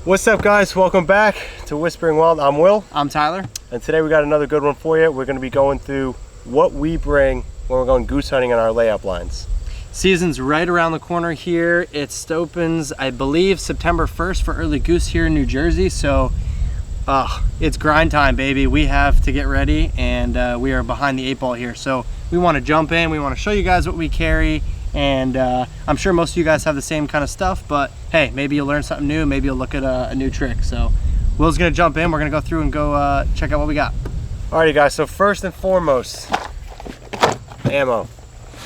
What's up, guys? Welcome back to Whispering Wild. I'm Will. I'm Tyler. And today we got another good one for you. We're going to be going through what we bring when we're going goose hunting on our layout blinds. Season's right around the corner here. It opens, I believe, September 1st for early goose here in New Jersey. So it's grind time, baby. We have to get ready, and we are behind the 8 ball here. So we want to jump in. We want to show you guys what we carry. And I'm sure most of you guys have the same kind of stuff, but hey, maybe you'll learn something new. Maybe you'll look at a new trick. So Will's gonna jump in. We're gonna go through and go check out what we got. Alrighty, guys, so first and foremost, ammo.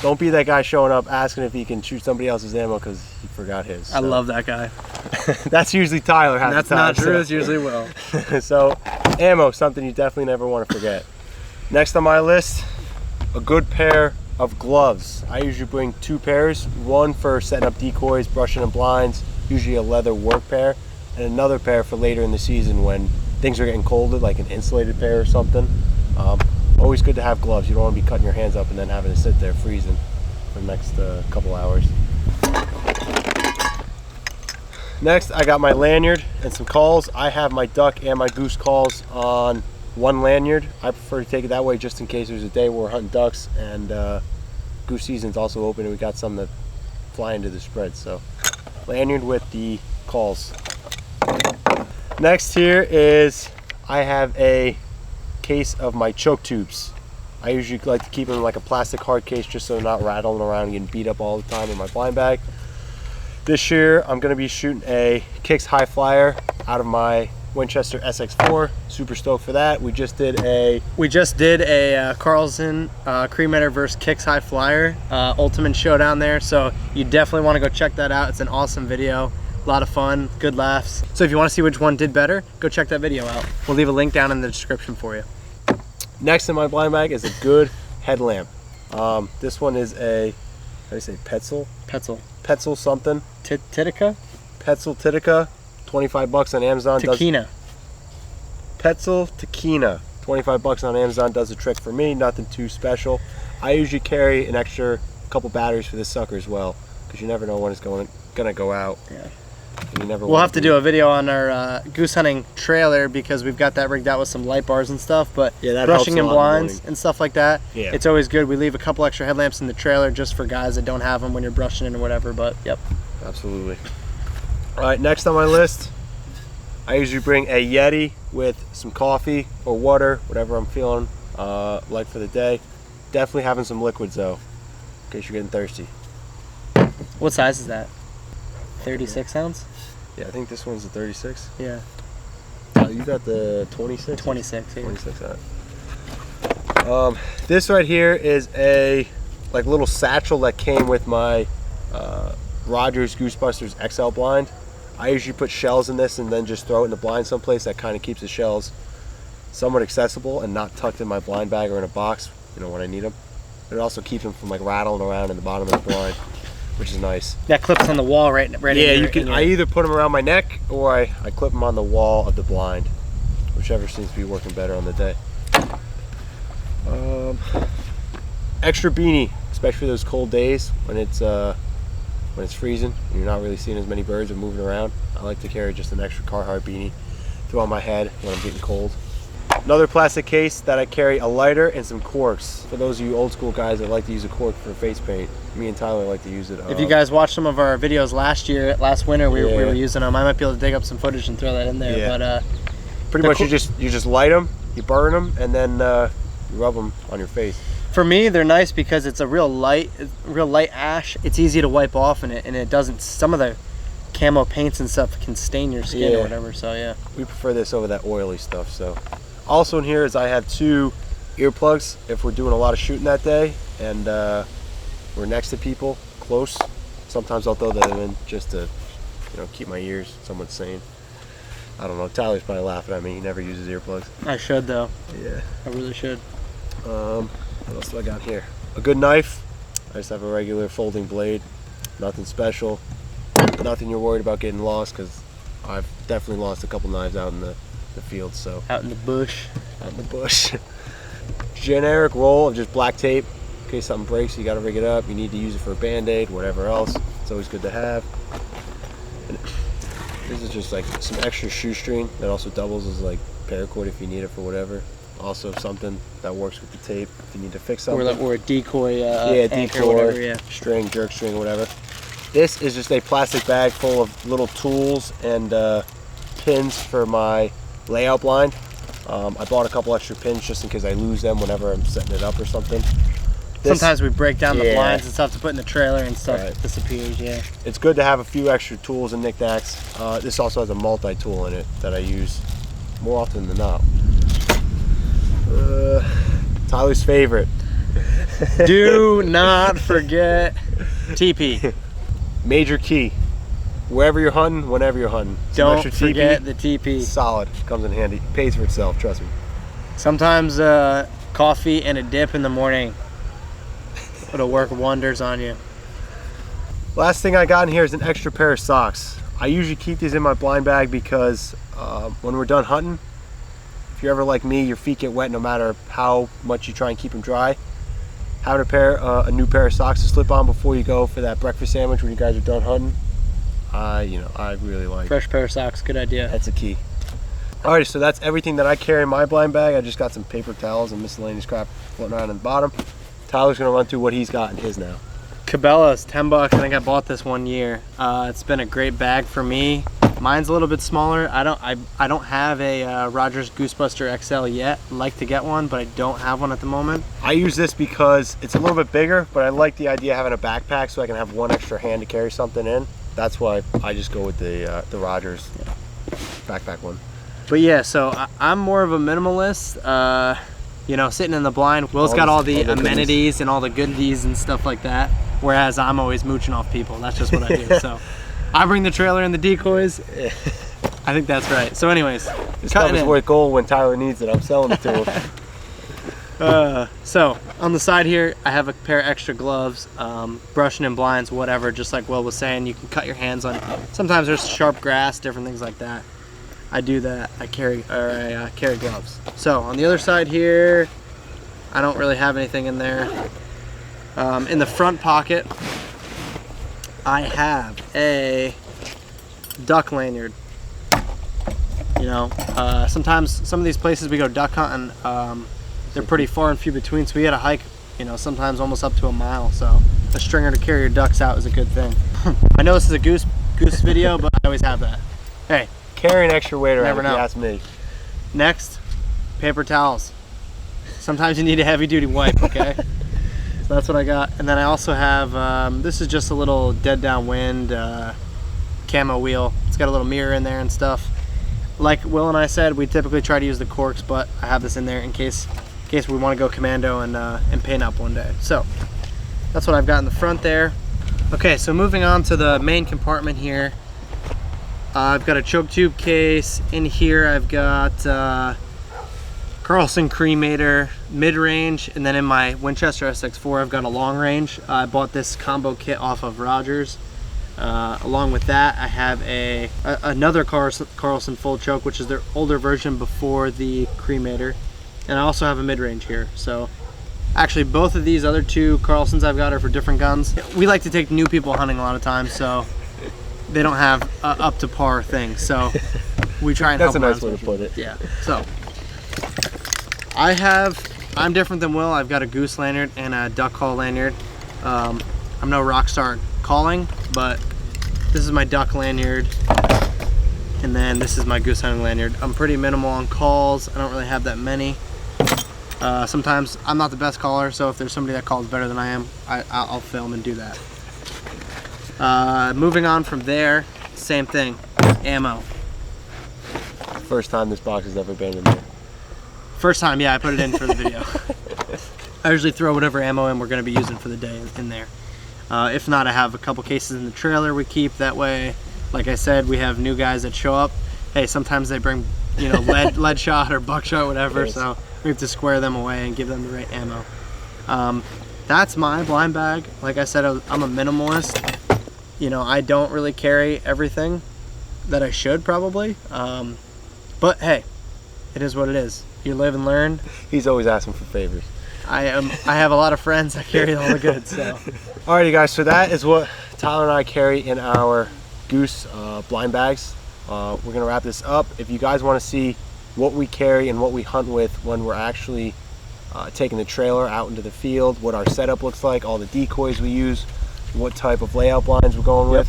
Don't be that guy showing up asking if he can shoot somebody else's ammo because he forgot his. I love that guy. That's usually Tyler. That's not true, it's usually Will. So ammo, something you definitely never want to forget. Next on my list, a good pair of gloves. I usually bring 2 pairs, one for setting up decoys, brushing and blinds, usually a leather work pair, and another pair for later in the season when things are getting colder, like an insulated pair or something. Always good to have gloves. You don't want to be cutting your hands up and then having to sit there freezing for the next couple hours. Next, I got my lanyard and some calls. I have my duck and my goose calls on one lanyard. I prefer to take it that way just in case there's a day where we're hunting ducks and goose season's also open and we got some that fly into the spread. So lanyard with the calls. Next here is I have a case of my choke tubes. I usually like to keep them in like a plastic hard case just so they're not rattling around and getting beat up all the time in my blind bag. This year I'm going to be shooting a Kicks High Flyer out of my Winchester SX4. Super stoked for that. We just did a Carlson cremator versus Kicks High Flyer ultimate showdown there, so you definitely want to go check that out. It's an awesome video, a lot of fun, good laughs. So if you want to see which one did better, go check that video out. We'll leave a link down in the description for you. Next in my blind bag is a good headlamp. This one is a, how do you say, Petzl something, Titica, Petzl Titica, 25 bucks on Amazon. Takina. Petzl Takina, 25 bucks on Amazon, does the trick for me. Nothing too special. I usually carry an extra couple batteries for this sucker as well, because you never know when it's gonna go out. Yeah. You never. We'll have to do a video on our goose hunting trailer because we've got that rigged out with some light bars and stuff. But yeah, that brushing and blinds and stuff like that, yeah, it's always good. We leave a couple extra headlamps in the trailer just for guys that don't have them when you're brushing in or whatever. But yep, absolutely. All right, next on my list, I usually bring a Yeti with some coffee or water, whatever I'm feeling like for the day. Definitely having some liquids though, in case you're getting thirsty. What size is that? 36 ounce? Yeah, I think this one's a 36. Yeah. You got the 26? 26, yeah. 26 on it. This right here is a like little satchel that came with my Rogers Goosebusters XL blind. I usually put shells in this and then just throw it in the blind someplace. That kind of keeps the shells somewhat accessible and not tucked in my blind bag or in a box, you know, when I need them. It also keeps them from like rattling around in the bottom of the blind, which is nice. That clips on the wall right yeah, you can. I either put them around my neck or I clip them on the wall of the blind, whichever seems to be working better on the day. Extra beanie, especially for those cold days when it's freezing and you're not really seeing as many birds or moving around. I like to carry just an extra Carhartt beanie, throw on my head when I'm getting cold. Another plastic case that I carry a lighter and some corks. For those of you old school guys that like to use a cork for face paint, me and Tyler like to use it. If you guys watched some of our videos last winter, we were using them. I might be able to dig up some footage and throw that in there. Yeah. But pretty much you just light them, you burn them, and then you rub them on your face. For me, they're nice because it's a real light ash. It's easy to wipe off, and it doesn't. Some of the camo paints and stuff can stain your skin or whatever. So yeah, we prefer this over that oily stuff. So. Also in here is I have 2 earplugs if we're doing a lot of shooting that day and we're next to people close. Sometimes I'll throw them in just to, you know, keep my ears somewhat sane. I don't know. Tyler's probably laughing at me. He never uses earplugs. I should though. Yeah. I really should. What else do I got here? A good knife. I just have a regular folding blade. Nothing special. Nothing you're worried about getting lost because I've definitely lost a couple knives out in the field. So out in the bush. Generic roll of just black tape in case something breaks, you got to rig it up, you need to use it for a band-aid, whatever else. It's always good to have. And there's is just like some extra shoestring that also doubles as like paracord if you need it for whatever. Also something that works with the tape if you need to fix something. Or a decoy anchor, decoy, whatever, yeah. string, jerk string, whatever. This is just a plastic bag full of little tools and pins for my layout blind. I bought a couple extra pins just in case I lose them whenever I'm setting it up or something. Sometimes we break down the blinds and stuff to put in the trailer and stuff disappears, It's good to have a few extra tools and knickknacks. This also has a multi-tool in it that I use more often than not. Tyler's favorite. Do not forget TP. Major key. Wherever you're hunting, whenever you're hunting. Don't forget the TP. Solid. Comes in handy. Pays for itself, trust me. Sometimes coffee and a dip in the morning. It'll work wonders on you. Last thing I got in here is an extra pair of socks. I usually keep these in my blind bag because when we're done hunting, if you're ever like me, your feet get wet no matter how much you try and keep them dry. Having a new pair of socks to slip on before you go for that breakfast sandwich when you guys are done hunting, I really like. Fresh pair of socks, good idea. That's a key. Alright, so that's everything that I carry in my blind bag. I just got some paper towels and miscellaneous crap floating around in the bottom. Tyler's gonna run through what he's got in his now. Cabela's, 10 bucks. I think I bought this one year. It's been a great bag for me. Mine's a little bit smaller. I don't have a Rogers Goosebuster XL yet. I'd like to get one, but I don't have one at the moment. I use this because it's a little bit bigger, but I like the idea of having a backpack so I can have one extra hand to carry something in. That's why I just go with the Rogers backpack one. But yeah, so I'm more of a minimalist. You know, sitting in the blind. Will's got all the amenities and all the goodies and stuff like that, whereas I'm always mooching off people. That's just what I do. So I bring the trailer and the decoys. I think that's right. So anyways, this stuff is worth gold when Tyler needs it. I'm selling it to him. So on the side here, I have a pair of extra gloves, brushing and blinds, whatever. Just like Will was saying, you can cut your hands on. Sometimes there's sharp grass, different things like that. I do that. I carry gloves. So on the other side here, I don't really have anything in there. In the front pocket, I have a duck lanyard. You know, sometimes some of these places we go duck hunting, they're pretty far and few between, so we had to hike, you know, sometimes almost up to a mile. So a stringer to carry your ducks out is a good thing. I know this is a goose video, but I always have that. Hey. Carrying extra weight around, if you ask me. Next, paper towels. Sometimes you need a heavy duty wipe, okay? So that's what I got. And then I also have, this is just a little dead downwind camo wheel. It's got a little mirror in there and stuff. Like Will and I said, we typically try to use the corks, but I have this in there in case we want to go commando and paint up one day. So that's what I've got in the front there. Okay, so moving on to the main compartment here. I've got a choke tube case. In here I've got Carlson cremator, mid-range, and then in my Winchester SX4 I've got a long range. I bought this combo kit off of Rogers. Along with that I have another Carlson full choke, which is their older version before the cremator. And I also have a mid-range here. So actually both of these other two Carlsons I've got are for different guns. We like to take new people hunting a lot of times, so they don't have up to par things, so we try and help them. That's a nice way to put it. Yeah. So I'm different than Will. I've got a goose lanyard and a duck call lanyard. I'm no rock star calling, but this is my duck lanyard, and then this is my goose hunting lanyard. I'm pretty minimal on calls. I don't really have that many. Sometimes I'm not the best caller, so if there's somebody that calls better than I am, I'll film and do that. Moving on from there, same thing, ammo. First time this box has ever been in there. First time, yeah, I put it in for the video. I usually throw whatever ammo in we're going to be using for the day in there. If not, I have a couple cases in the trailer we keep. That way, like I said, we have new guys that show up. Hey, sometimes they bring, you know, lead shot or buckshot, whatever, yes. So we have to square them away and give them the right ammo. That's my blind bag. Like I said, I'm a minimalist. You know, I don't really carry everything that I should probably. But hey, it is what it is. You live and learn. He's always asking for favors. I have a lot of friends that carry all the goods. So. Alrighty guys, so that is what Tyler and I carry in our Goose blind bags. we're gonna wrap this up. If you guys want to see what we carry and what we hunt with when we're actually taking the trailer out into the field, what our setup looks like, all the decoys we use, what type of layout blinds we're going with,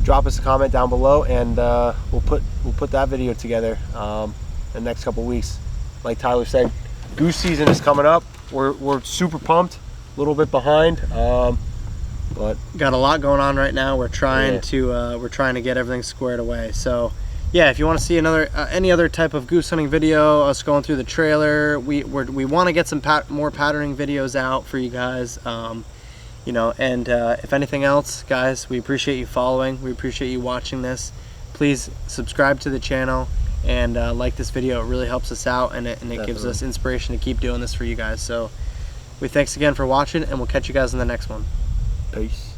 drop us a comment down below, and we'll put that video together in the next couple weeks. Like Tyler said, goose season is coming up. We're super pumped, a little bit behind, but got a lot going on right now. We're trying to get everything squared away. So yeah, if you want to see any other type of goose hunting video, us going through the trailer, we want to get some more patterning videos out for you guys. You know, and if anything else, guys, we appreciate you following. We appreciate you watching this. Please subscribe to the channel and like this video. It really helps us out, and it gives us inspiration to keep doing this for you guys. So thanks again for watching, and we'll catch you guys in the next one. peace.